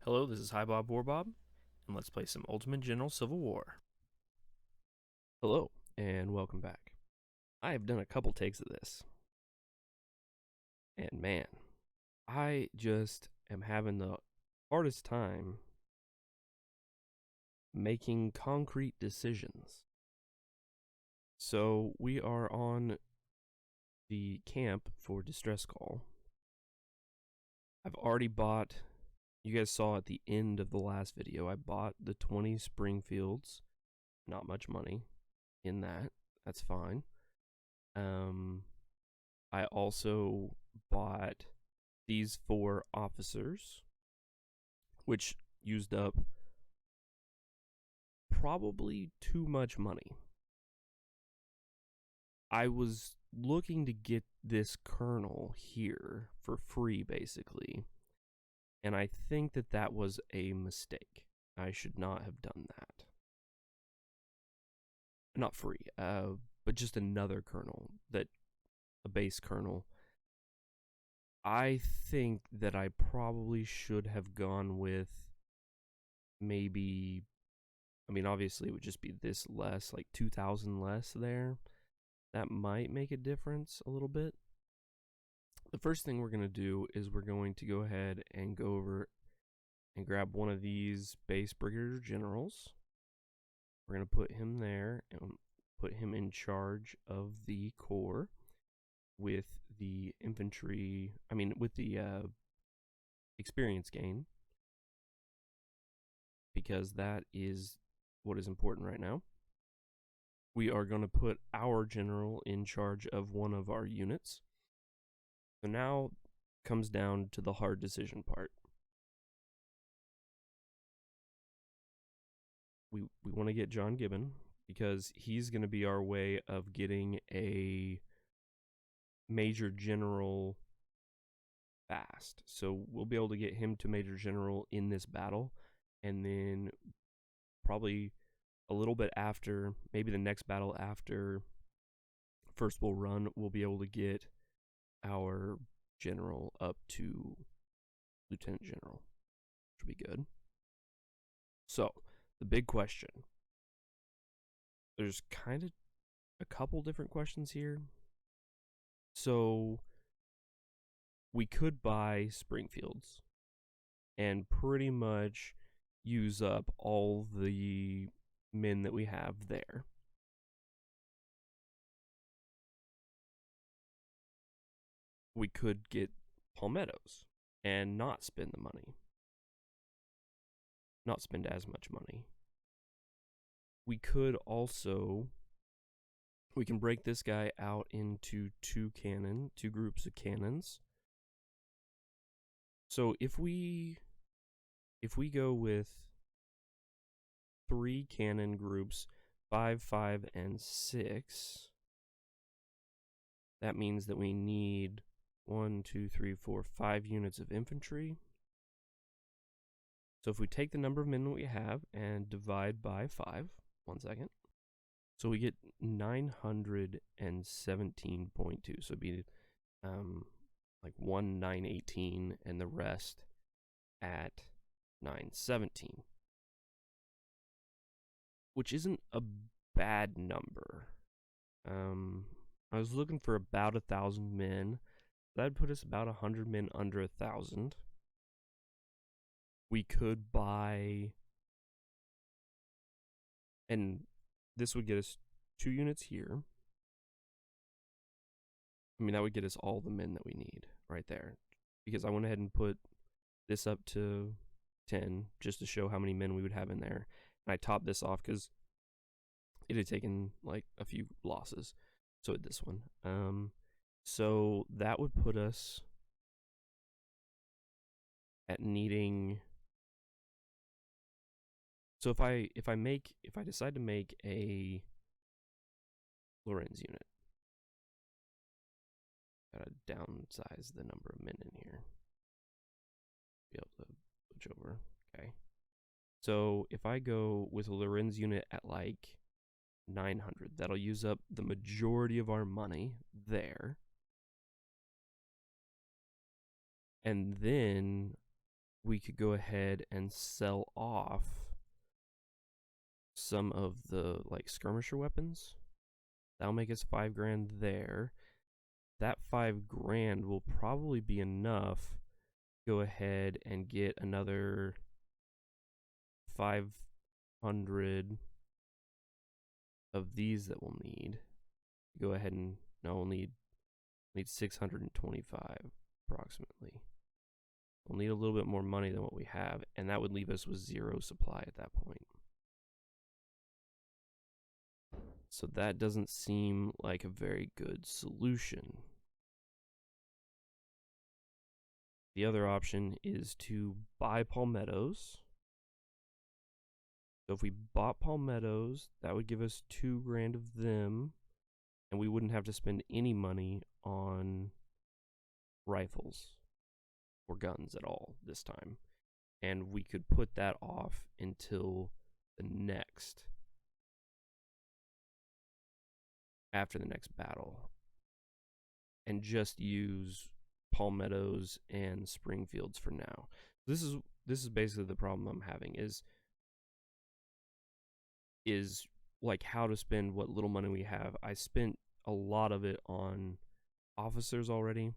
Hello, this is Hi Bob Warbob, and let's play some Ultimate General Civil War. Hello, and welcome back. I have done a couple takes of this, and man, I just am having the hardest time making concrete decisions. So we are on the camp for distress call. I've already bought, you guys saw at the end of the last video, I bought the 20 Springfields. Not much money in that. That's fine. I also bought these 4 officers, which used up probably too much money. I was looking to get this colonel here for free, basically, and I think that that was a mistake. I should not have done that. Not free, but just another colonel, a base colonel. I think that I probably should have gone with maybe, obviously it would just be this less, like 2,000 less there. That might make a difference a little bit. The first thing we're going to do is we're going to go ahead and go over and grab one of these base brigadier generals. We're going to put him there and put him in charge of the corps with the infantry, with the experience gain, because that is what is important right now. We are going to put our general in charge of one of our units. So now comes down to the hard decision part. We want to get John Gibbon because he's going to be our way of getting a major general fast. So we'll be able to get him to major general in this battle, and then probably a little bit after, maybe the next battle after First Bull Run, we'll be able to get our general up to lieutenant general, which would be good. So the big question, there's kind of a couple different questions here. So we could buy Springfields and pretty much use up all the men that we have there. We could get Palmettos and not spend the money, not spend as much money. We could also, we can break this guy out into two groups of cannons. So if we go with 3 cannon groups, 5, 5, and 6, that means that we need 1, 2, 3, 4, 5 units of infantry. So if we take the number of men that we have and divide by 5, 1 second. So we get 917.2. So it'd be like 1918 and the rest at 917, which isn't a bad number. I was looking for about 1,000 men. That'd put us about 100 men under 1,000. We could buy, and this would get us 2 units here. That would get us all the men that we need right there, because I went ahead and put this up to 10 just to show how many men we would have in there. And I topped this off because it had taken like a few losses. So at this one, so that would put us at needing. So if I decide to make a Lorenz unit, gotta downsize the number of men in here. Be able to switch over. Okay. So if I go with a Lorenz unit at like 900, that'll use up the majority of our money there. And then we could go ahead and sell off some of the like skirmisher weapons. That'll make us 5 grand there. That 5 grand will probably be enough. Go ahead and get another 500 of these that we'll need. Go ahead and no, we'll need 625 approximately. We'll need a little bit more money than what we have, and that would leave us with 0 supply at that point. So that doesn't seem like a very good solution. The other option is to buy palmettos. So if we bought palmettos, that would give us 2 grand of them, and we wouldn't have to spend any money on rifles or guns at all this time. And we could put that off until the next, after the next battle, and just use palmettos and Springfields for now. This is basically the problem I'm having is like how to spend what little money we have. I spent a lot of it on officers already.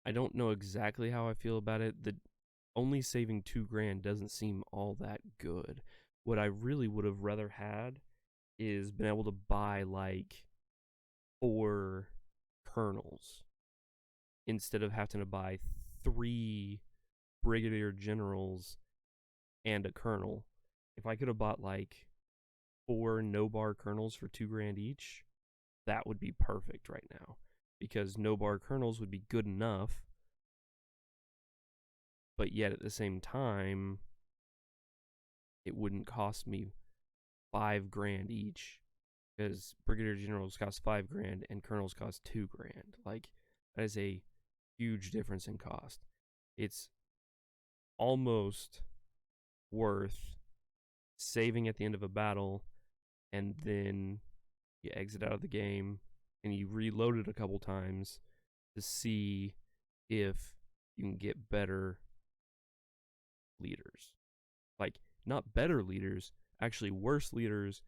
I don't know exactly how I feel about it. The only saving 2 grand doesn't seem all that good. What I really would have rather had is been able to buy like 4 colonels instead of having to buy 3 brigadier generals and a colonel. If I could have bought like 4 no-bar colonels for 2 grand each, that would be perfect right now, because no-bar colonels would be good enough, but yet at the same time, it wouldn't cost me 5 grand each, because brigadier generals cost 5 grand and colonels cost 2 grand. Like, that is a huge difference in cost. It's almost worth saving at the end of a battle, and then you exit out of the game and you reload it a couple times to see if you can get better leaders. Like, not better leaders, actually worse leaders,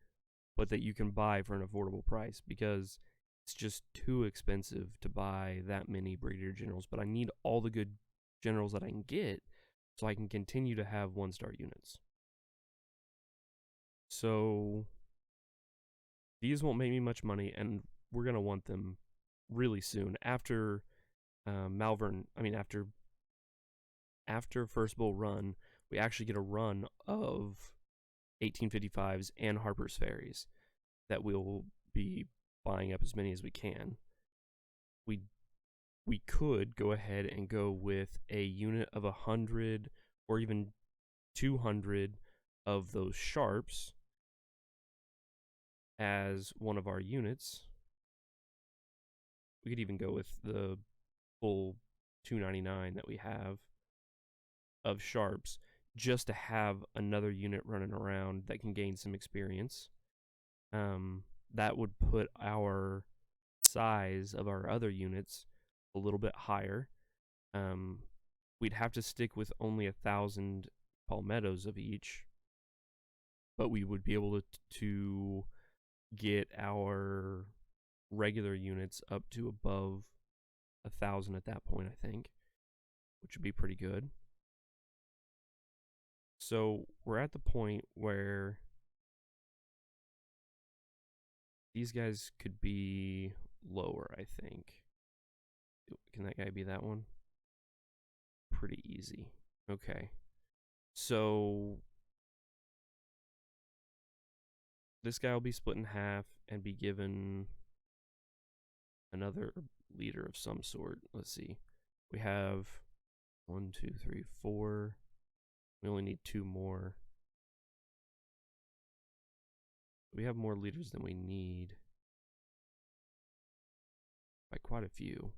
but that you can buy for an affordable price, because it's just too expensive to buy that many brigadier generals. But I need all the good generals that I can get so I can continue to have 1-star units. So these won't make me much money, and we're going to want them really soon. After after First Bull Run, we actually get a run of 1855s and Harper's Ferries that we'll be buying up as many as we can. We could go ahead and go with a unit of 100 or even 200 of those sharps as one of our units. We could even go with the full 299 that we have of sharps, just to have another unit running around that can gain some experience. That would put our size of our other units a little bit higher. We'd have to stick with only 1,000 palmettos of each, but we would be able to get our regular units up to above 1,000 at that point, I think, which would be pretty good. So we're at the point where these guys could be lower, I think. Can that guy be that one? Pretty easy. Okay. So this guy will be split in half and be given another leader of some sort. Let's see. We have 1, 2, 3, 4. We only need 2 more. We have more leaders than we need by quite a few.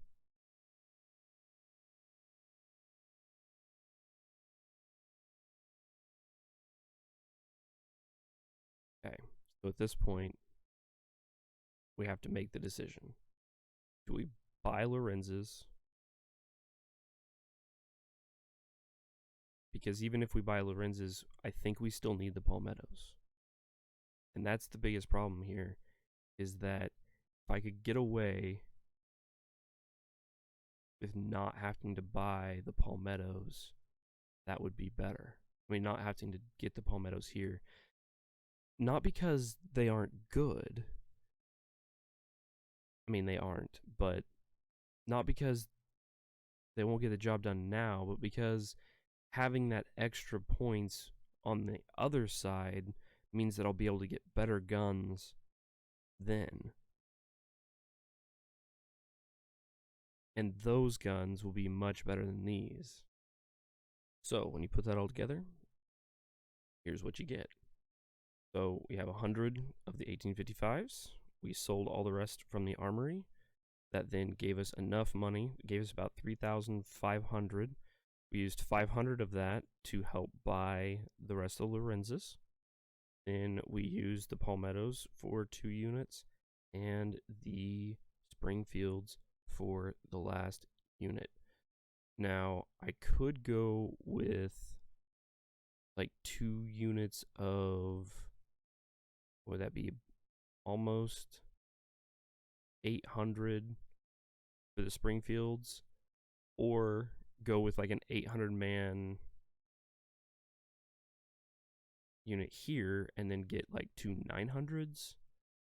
Okay, so at this point, we have to make the decision. Do we buy Lorenz's because even if we buy Lorenz's, I think we still need the Palmettos. And that's the biggest problem here, is that if I could get away with not having to buy the Palmettos, that would be better. I mean, not having to get the Palmettos here. Not because they aren't good. I mean, they aren't, but not because they won't get the job done now, but because having that extra points on the other side means that I'll be able to get better guns then. And those guns will be much better than these. So when you put that all together, here's what you get. So we have 100 of the 1855s. We sold all the rest from the armory. That then gave us enough money. It gave us about 3,500. We used 500 of that to help buy the rest of the Lorenz's. Then we used the Palmettos for 2 units and the Springfields for the last unit. Now, I could go with like 2 units of, what would that be? Almost 800 for the Springfields, or go with like an 800 man unit here and then get like 2 900s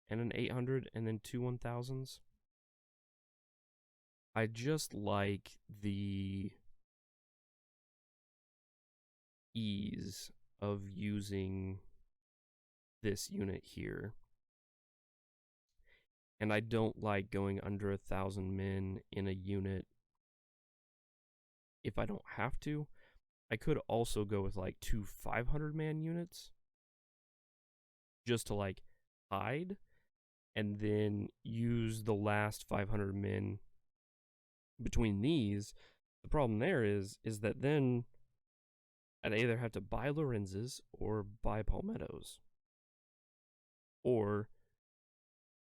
and an 800 and then 2 1000s. I just like the ease of using this unit here. And I don't like going under 1,000 men in a unit if I don't have to. I could also go with like 2 500 man units just to like hide, and then use the last 500 men between these. The problem there is that then I'd either have to buy Lorenz's or buy Palmettos, or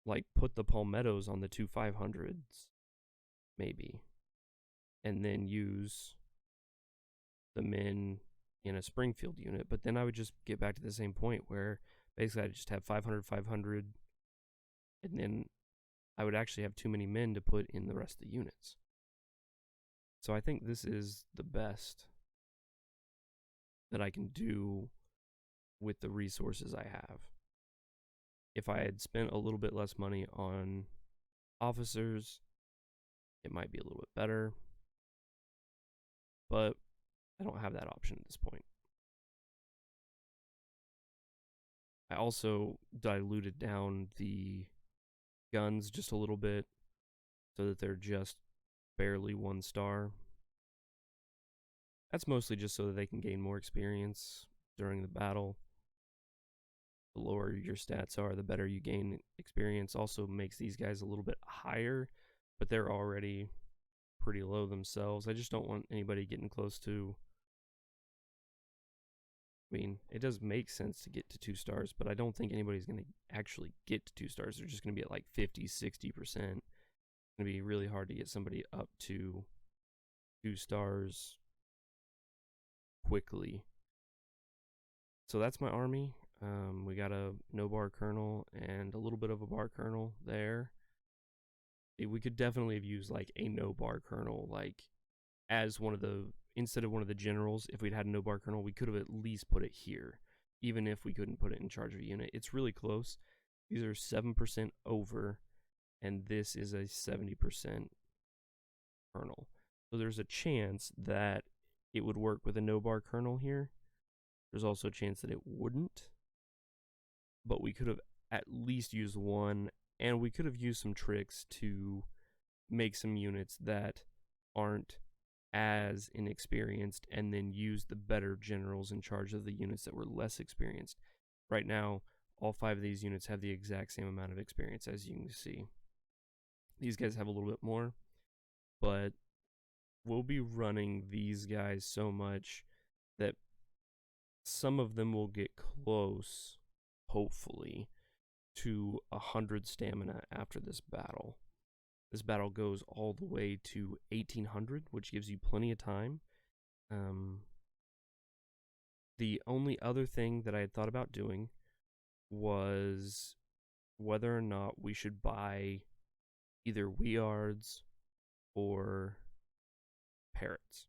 like put the Palmettos on the 2 500s maybe, and then use the men in a Springfield unit. But then I would just get back to the same point where basically I'd just have 500 500, and then I would actually have too many men to put in the rest of the units. So I think this is the best that I can do with the resources I have. If I had spent a little bit less money on officers, it might be a little bit better, but I don't have that option at this point. I also diluted down the guns just a little bit so that they're just barely 1 star. That's mostly just so that they can gain more experience during the battle. The lower your stats are, the better you gain experience. Also makes these guys a little bit higher, but they're already pretty low themselves. I just don't want anybody getting close to, I mean, it does make sense to get to 2 stars, but I don't think anybody's going to actually get to 2 stars. They're just going to be at like 50, 60%. It's going to be really hard to get somebody up to 2 stars quickly. So that's my army. We got a no bar colonel and a little bit of a bar colonel there. We could definitely have used like a no bar colonel, like as one of the, instead of one of the generals. If we'd had a no bar colonel, we could have at least put it here, even if we couldn't put it in charge of a unit. It's really close. These are 7% over, and this is a 70% colonel. So there's a chance that it would work with a no bar colonel here. There's also a chance that it wouldn't, but we could have at least used one, and we could have used some tricks to make some units that aren't as inexperienced, and then use the better generals in charge of the units that were less experienced. Right now, all 5 of these units have the exact same amount of experience, as you can see. These guys have a little bit more, but we'll be running these guys so much that some of them will get close, hopefully, to 100 stamina after this battle. This battle goes all the way to 1800, which gives you plenty of time. The only other thing that I had thought about doing was whether or not we should buy either weirds or parrots.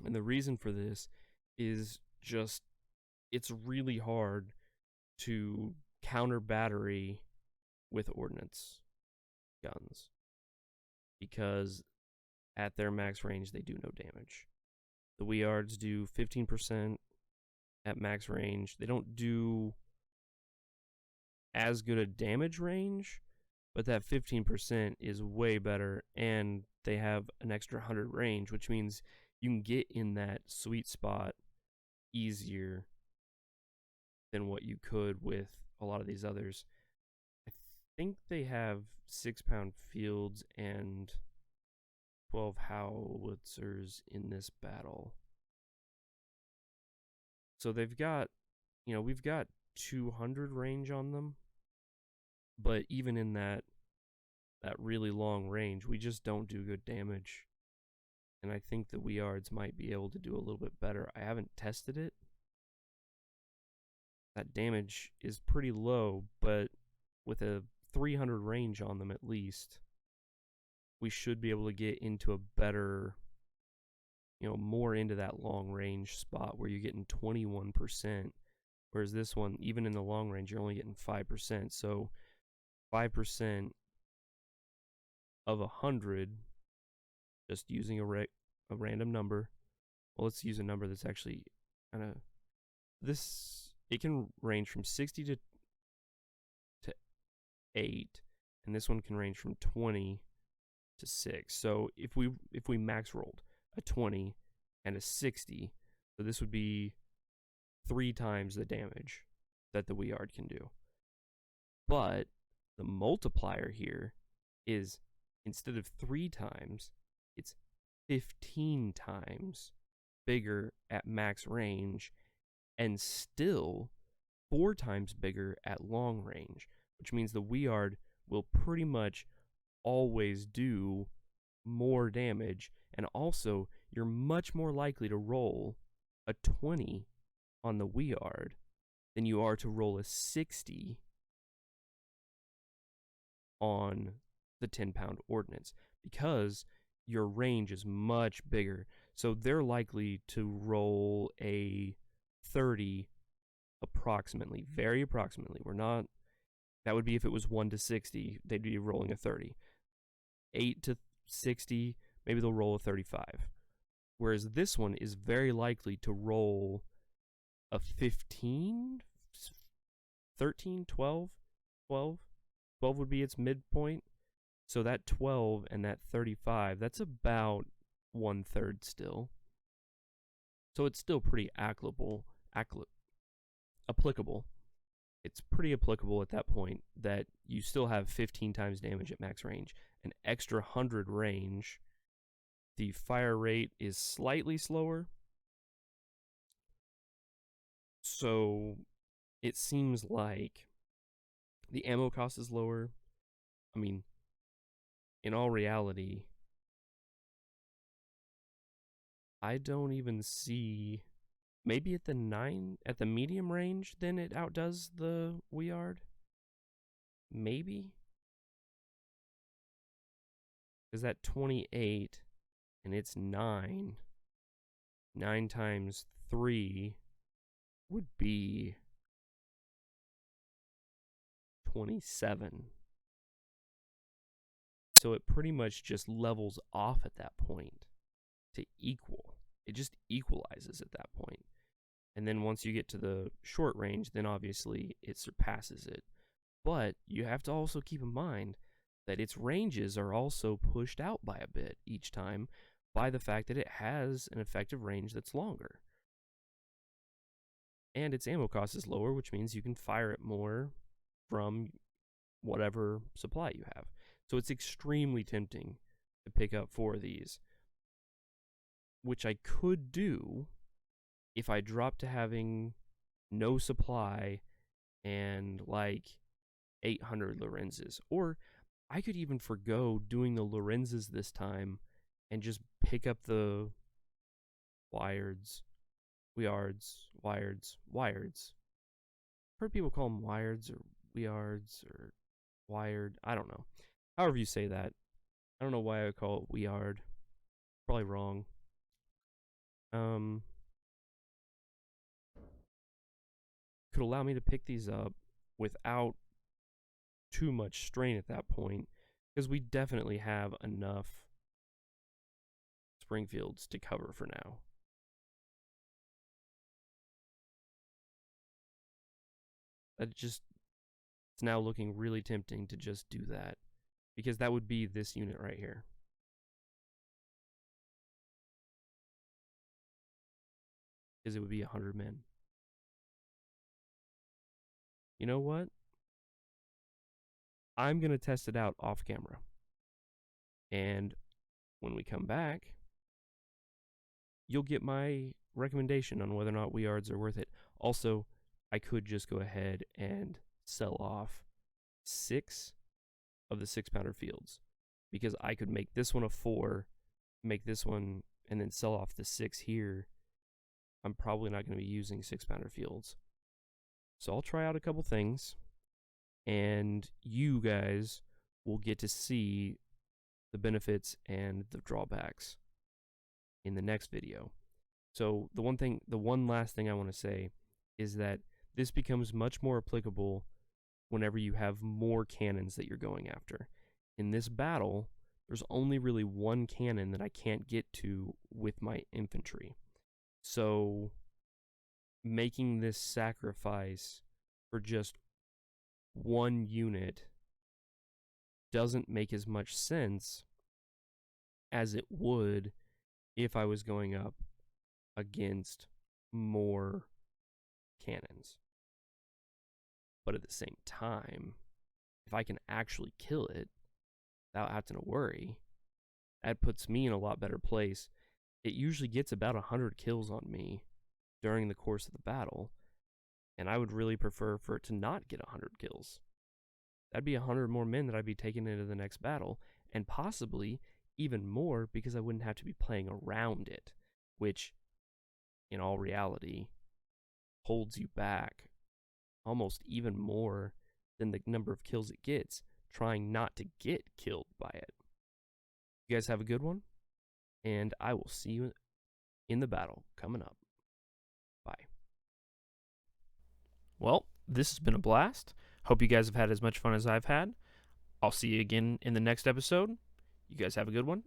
And the reason for this is just it's really hard to counter battery with ordnance guns because at their max range they do no damage. The weirds do 15% at max range. They don't do as good a damage range, but that 15% is way better, and they have an extra 100 range, which means you can get in that sweet spot easier than what you could with a lot of these others. I think they have 6-pound fields and 12 howitzers in this battle. So they've got, we've got 200 range on them, but even in that really long range, we just don't do good damage. And I think the weirds might be able to do a little bit better. I haven't tested it. That damage is pretty low, but with a 300 range on them at least, we should be able to get into a better, more into that long range spot where you're getting 21%. Whereas this one, even in the long range, you're only getting 5%. So 5% of 100, just using a random number. Well, let's use a number that's actually kind of this. It can range from 60 to 8, and this one can range from 20 to 6. So if we max rolled a 20 and a 60, so this would be 3 times the damage that the weird can do. But the multiplier here is instead of 3 times, it's 15 times bigger at max range and still 4 times bigger at long range, which means the weird will pretty much always do more damage, and also you're much more likely to roll a 20 on the weird than you are to roll a 60 on the 10-pound ordnance because your range is much bigger. So they're likely to roll a 30 approximately, very approximately. That would be if it was 1 to 60, they'd be rolling a 30. 8 to 60, maybe they'll roll a 35. Whereas this one is very likely to roll a 15, 13, 12. 12 would be its midpoint. So that 12 and that 35, that's about 1/3 still. So it's still pretty applicable. It's pretty applicable at that point that you still have 15 times damage at max range, an extra 100 range. The fire rate is slightly slower, so it seems like the ammo cost is lower. I mean, in all reality, I don't even see. Maybe at the medium range, then it outdoes the weird. Maybe. Because that 28 and it's 9. 9 times 3 would be 27. So it pretty much just levels off at that point to equal. It just equalizes at that point. And then once you get to the short range, then obviously it surpasses it. But you have to also keep in mind that its ranges are also pushed out by a bit each time by the fact that it has an effective range that's longer. And its ammo cost is lower, which means you can fire it more from whatever supply you have. So it's extremely tempting to pick up 4 of these, which I could do if I dropped to having no supply and like 800 Lorenzes. Or I could even forgo doing the Lorenzes this time and just pick up the weirds wireds. Heard people call them wireds or weards or wired. I don't know. However you say that. I don't know why I call it weard. Probably wrong. Could allow me to pick these up without too much strain at that point, because we definitely have enough Springfields to cover for now. It's now looking really tempting to just do that, because that would be this unit right here. Because it would be 100 men. You know what? I'm going to test it out off camera. And when we come back, you'll get my recommendation on whether or not weards are worth it. Also, I could just go ahead and sell off 6 of the 6-pounder fields, because I could make this one a 4, make this one, and then sell off the 6 here. I'm probably not going to be using 6-pounder fields. So I'll try out a couple things, and you guys will get to see the benefits and the drawbacks in the next video. So the one last thing I want to say is that this becomes much more applicable whenever you have more cannons that you're going after. In this battle, there's only really one cannon that I can't get to with my infantry. So making this sacrifice for just one unit doesn't make as much sense as it would if I was going up against more cannons. But at the same time, if I can actually kill it without having to worry, that puts me in a lot better place. It usually gets about 100 kills on me during the course of the battle, and I would really prefer for it to not get 100 kills. That'd be 100 more men that I'd be taking into the next battle, and possibly even more, because I wouldn't have to be playing around it, which, in all reality, holds you back almost even more than the number of kills it gets, trying not to get killed by it. You guys have a good one, and I will see you in the battle coming up. Bye. Well, this has been a blast. Hope you guys have had as much fun as I've had. I'll see you again in the next episode. You guys have a good one,